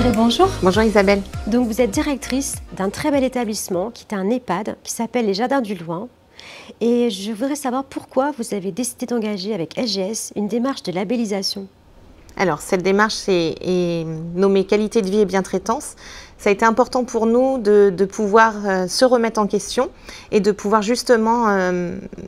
Audrey, bonjour. Bonjour Isabelle. Donc vous êtes directrice d'un très bel établissement qui est un EHPAD qui s'appelle les Jardins du Loing. Et je voudrais savoir pourquoi vous avez décidé d'engager avec SGS une démarche de labellisation. Alors cette démarche est nommée qualité de vie et bientraitance. Ça a été important pour nous de pouvoir se remettre en question et de pouvoir justement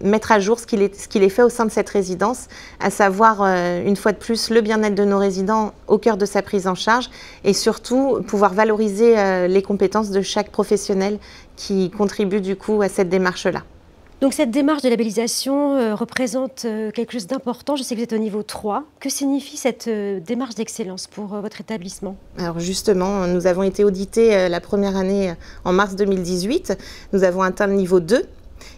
mettre à jour ce qu'il est fait au sein de cette résidence, à savoir une fois de plus le bien-être de nos résidents au cœur de sa prise en charge et surtout pouvoir valoriser les compétences de chaque professionnel qui contribue du coup à cette démarche-là. Donc cette démarche de labellisation représente quelque chose d'important. Je sais que vous êtes au niveau 3. Que signifie cette démarche d'excellence pour votre établissement? Alors justement, nous avons été audités la première année en mars 2018. Nous avons atteint le niveau 2.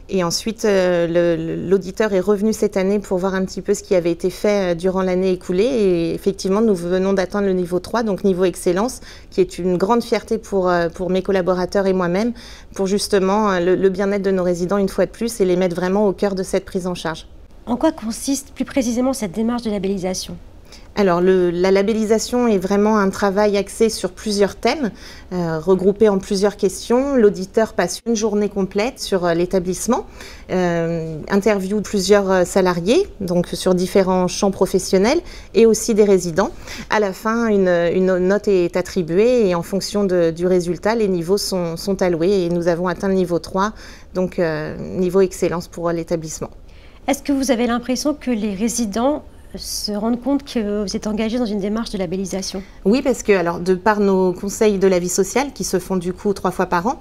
Et ensuite, l'auditeur est revenu cette année pour voir un petit peu ce qui avait été fait durant l'année écoulée. Et effectivement, nous venons d'atteindre le niveau 3, donc niveau excellence, qui est une grande fierté pour mes collaborateurs et moi-même, pour justement le bien-être de nos résidents une fois de plus et les mettre vraiment au cœur de cette prise en charge. En quoi consiste plus précisément cette démarche de labellisation ? Alors la labellisation est vraiment un travail axé sur plusieurs thèmes, regroupés en plusieurs questions. L'auditeur passe une journée complète sur l'établissement, interviewe plusieurs salariés, donc sur différents champs professionnels et aussi des résidents. À la fin, une note est attribuée et en fonction du résultat, les niveaux sont alloués et nous avons atteint le niveau 3, donc niveau excellence pour l'établissement. Est-ce que vous avez l'impression que les résidents se rendre compte que vous êtes engagé dans une démarche de labellisation? Oui, parce que alors, de par nos conseils de la vie sociale qui se font du coup 3 fois par an,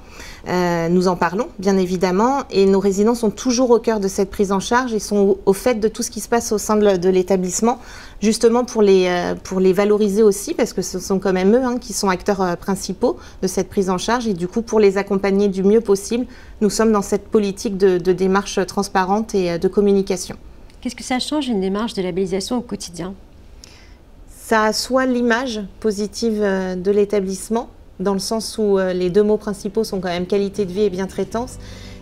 nous en parlons bien évidemment et nos résidents sont toujours au cœur de cette prise en charge et sont au fait de tout ce qui se passe au sein de l'établissement, justement pour les valoriser aussi parce que ce sont quand même eux qui sont acteurs principaux de cette prise en charge et du coup pour les accompagner du mieux possible, nous sommes dans cette politique de démarche transparente et de communication. Qu'est-ce que ça change une démarche de labellisation au quotidien? Ça assoit l'image positive de l'établissement, dans le sens où les 2 mots principaux sont quand même qualité de vie et bientraitance.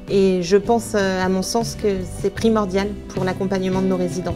Et je pense, à mon sens, que c'est primordial pour l'accompagnement de nos résidents.